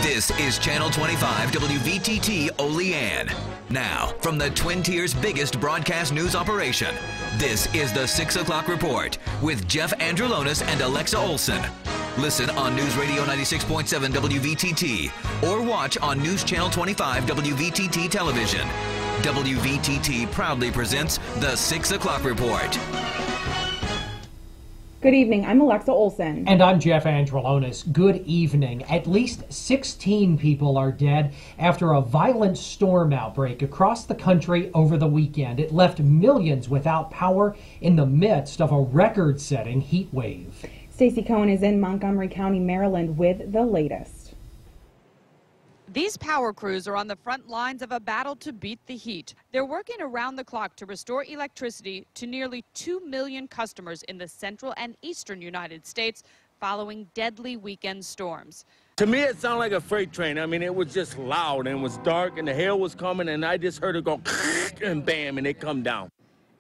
This is Channel 25 WVTT Olean. Now, from the Twin Tiers' biggest broadcast news operation, this is the 6 o'clock report with Jeff Andrulonis and Alexa Olson. Listen on News Radio 96.7 WVTT or watch on News Channel 25 WVTT television. WVTT proudly presents the 6 o'clock report. Good evening, I'm Alexa Olson. And I'm Jeff Andrulonis. Good evening. At least 16 people are dead after a violent storm outbreak across the country over the weekend. It left millions without power in the midst of a record-setting heat wave. Stacey Cohen is in Montgomery County, Maryland with the latest. These power crews are on the front lines of a battle to beat the heat. They're working around the clock to restore electricity to nearly 2 million customers in the central and eastern United States following deadly weekend storms. To me, it sounded like a freight train. I mean, it was just loud and it was dark and the hail was coming and I just heard it go and bam, and it come down.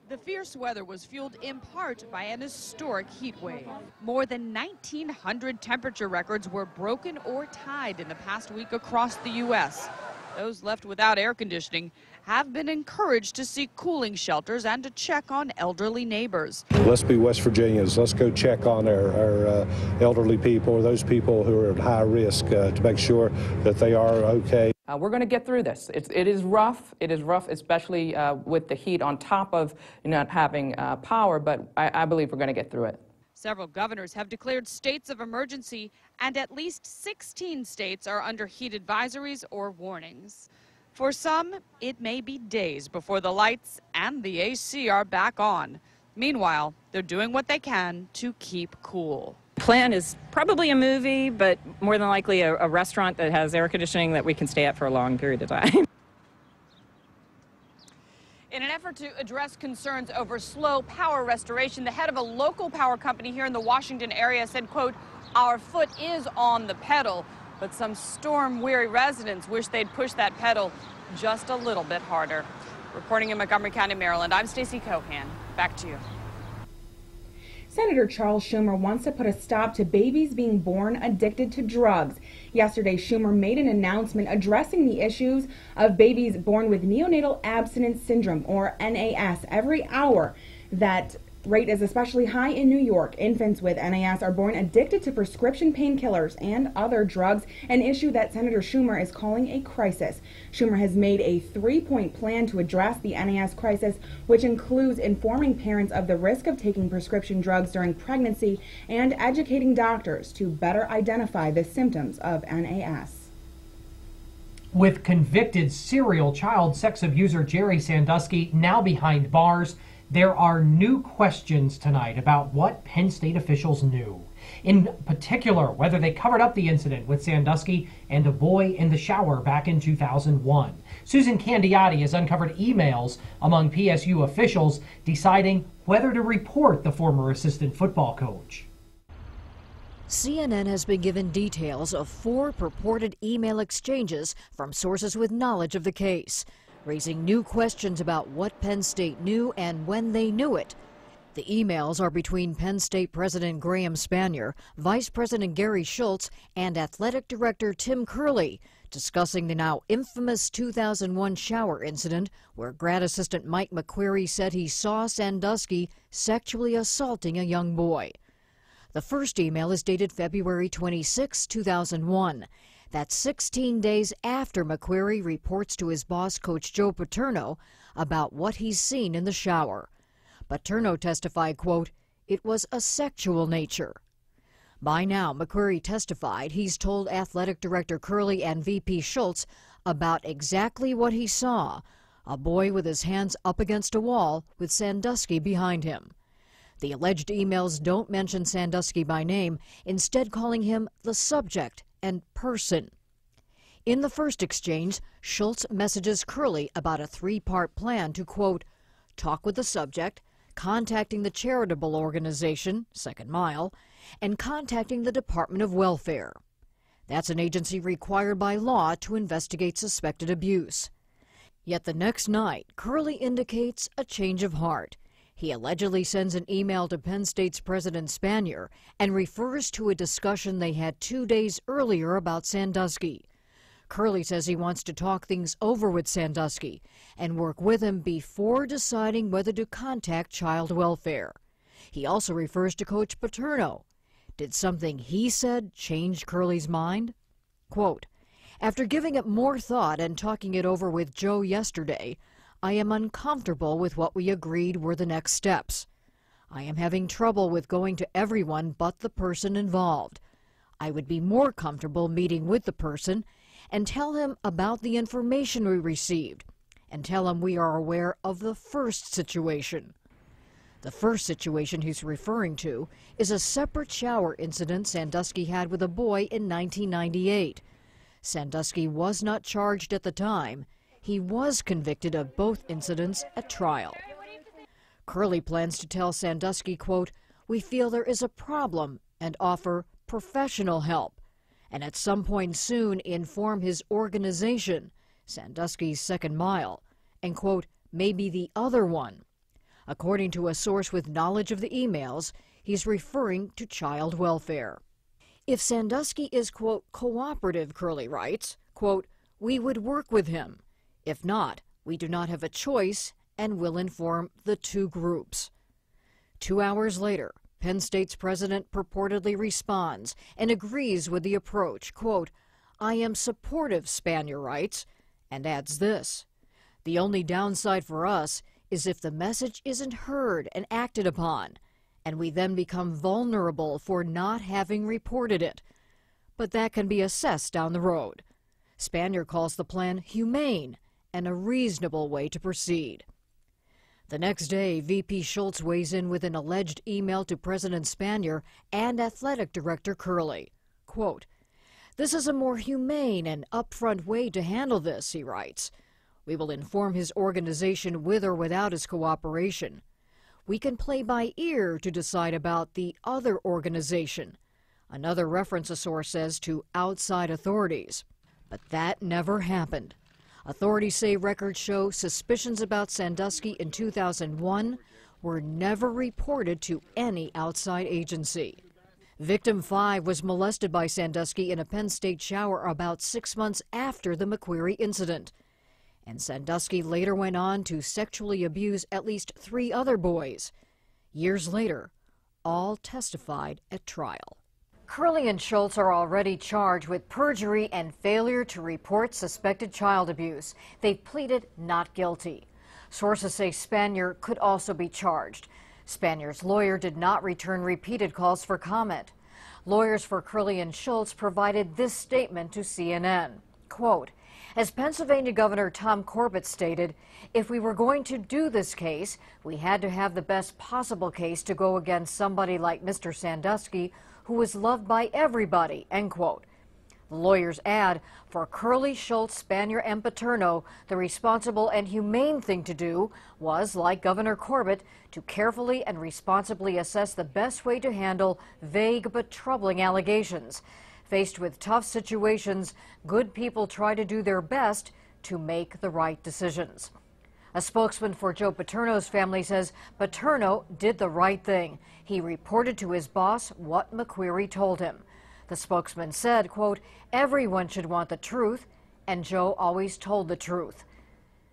The fierce weather was fueled in part by an historic heat wave. More than 1,900 temperature records were broken or tied in the past week across the U.S. Those left without air conditioning have been encouraged to seek cooling shelters and to check on elderly neighbors. Let's be West Virginians. Let's go check on our elderly people, or those people who are at high risk, to make sure that they are okay. We're going to get through this. It is rough. It is rough, especially with the heat on top of not having power, but I believe we're going to get through it. Several governors have declared states of emergency, and at least 16 states are under heat advisories or warnings. For some, it may be days before the lights and the AC are back on. Meanwhile, they're doing what they can to keep cool. Plan is probably a movie, but more than likely a restaurant that has air conditioning that we can stay at for a long period of time. In an effort to address concerns over slow power restoration, the head of a local power company here in the Washington area said, quote, "Our foot is on the pedal," but some storm-weary residents wish they'd push that pedal just a little bit harder. Reporting in Montgomery County, Maryland, I'm Stacey Cohen. Back to you. Senator Charles Schumer wants to put a stop to babies being born addicted to drugs. Yesterday, Schumer made an announcement addressing the issues of babies born with neonatal abstinence syndrome, or NAS, every hour. That rate is especially high in New York. Infants with NAS are born addicted to prescription painkillers and other drugs, an issue that Senator Schumer is calling a crisis. Schumer has made a 3-point plan to address the NAS crisis, which includes informing parents of the risk of taking prescription drugs during pregnancy and educating doctors to better identify the symptoms of NAS. With convicted serial child sex abuser Jerry Sandusky now behind bars, there are new questions tonight about what Penn State officials knew. In particular, whether they covered up the incident with Sandusky and a boy in the shower back in 2001. Susan Candiotti has uncovered emails among PSU officials deciding whether to report the former assistant football coach. CNN has been given details of 4 purported email exchanges from sources with knowledge of the case, raising new questions about what Penn State knew and when they knew it. The emails are between Penn State President Graham Spanier, Vice President Gary Schultz, and Athletic Director Tim Curley, discussing the now infamous 2001 shower incident where grad assistant Mike McQuarrie said he saw Sandusky sexually assaulting a young boy. The first email is dated February 26, 2001. That's 16 days after McQuarrie reports to his boss, Coach Joe Paterno, about what he's seen in the shower. Paterno testified, quote, "It was a sexual nature." By now, McQuarrie testified he's told Athletic Director Curley and VP Schultz about exactly what he saw, a boy with his hands up against a wall with Sandusky behind him. The alleged emails don't mention Sandusky by name, instead calling him the subject and person. In the first exchange, Schultz messages Curley about a 3-part plan to, quote, talk with the subject, contacting the charitable organization, Second Mile, and contacting the Department of Welfare. That's an agency required by law to investigate suspected abuse. Yet the next night, Curley indicates a change of heart. He allegedly sends an email to Penn State's President Spanier and refers to a discussion they had 2 days earlier about Sandusky. Curley says he wants to talk things over with Sandusky and work with him before deciding whether to contact child welfare. He also refers to Coach Paterno. Did something he said change Curley's mind? Quote, "After giving it more thought and talking it over with Joe yesterday, I am uncomfortable with what we agreed were the next steps. I am having trouble with going to everyone but the person involved. I would be more comfortable meeting with the person and tell him about the information we received and tell him we are aware of the first situation." The first situation he's referring to is a separate shower incident Sandusky had with a boy in 1998. Sandusky was not charged at the time. He was convicted of both incidents at trial. Curley plans to tell Sandusky, quote, "We feel there is a problem and offer professional help, and at some point soon inform his organization, Sandusky's Second Mile, and, quote, maybe the other one." According to a source with knowledge of the emails, he's referring to child welfare. If Sandusky is, quote, cooperative, Curley writes, quote, "we would work with him. If not, we do not have a choice and will inform the two groups." 2 hours later, Penn State's president purportedly responds and agrees with the approach. Quote, "I am supportive," Spanier writes, and adds this: "The only downside for us is if the message isn't heard and acted upon, and we then become vulnerable for not having reported it. But that can be assessed down the road." Spanier calls the plan humane and a reasonable way to proceed. The next day, VP Schultz weighs in with an alleged email to President Spanier and Athletic Director Curley. Quote, "This is a more humane and upfront way to handle this," he writes. "We will inform his organization with or without his cooperation. We can play by ear to decide about the other organization." Another reference a source says to outside authorities. But that never happened. Authorities say records show suspicions about Sandusky in 2001 were never reported to any outside agency. Victim 5 was molested by Sandusky in a Penn State shower about 6 months after the McQuarrie incident. And Sandusky later went on to sexually abuse at least 3 other boys. Years later, all testified at trial. Curley and Schultz are already charged with perjury and failure to report suspected child abuse. They've pleaded not guilty. Sources say Spanier could also be charged. Spanier's lawyer did not return repeated calls for comment. Lawyers for Curley and Schultz provided this statement to CNN. Quote, "As Pennsylvania Governor Tom Corbett stated, if we were going to do this case, we had to have the best possible case to go against somebody like Mr. Sandusky, who was loved by everybody," end quote. The lawyers add, for Curley, Schultz, Spanier, and Paterno, the responsible and humane thing to do was, like Governor Corbett, to carefully and responsibly assess the best way to handle vague but troubling allegations. Faced with tough situations, good people try to do their best to make the right decisions. A spokesman for Joe Paterno's family says Paterno did the right thing. He reported to his boss what McQuarrie told him. The spokesman said, quote, "Everyone should want the truth, and Joe always told the truth."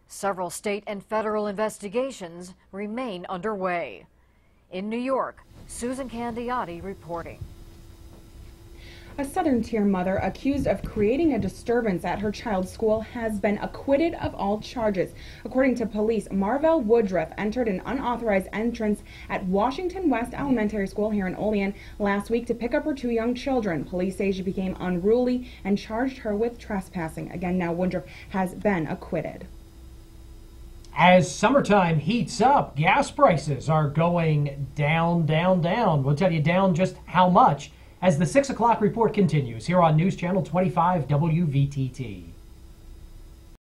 Several state and federal investigations remain underway. In New York, Susan Candiotti reporting. A Southern Tier mother accused of creating a disturbance at her child's school has been acquitted of all charges. According to police, Marvell Woodruff entered an unauthorized entrance at Washington West Elementary School here in Olean last week to pick up her 2 young children. Police say she became unruly and charged her with trespassing. Again, now Woodruff has been acquitted. As summertime heats up, gas prices are going down, down, down. We'll tell you down just how much as the 6 o'clock report continues here on News Channel 25 WVTT.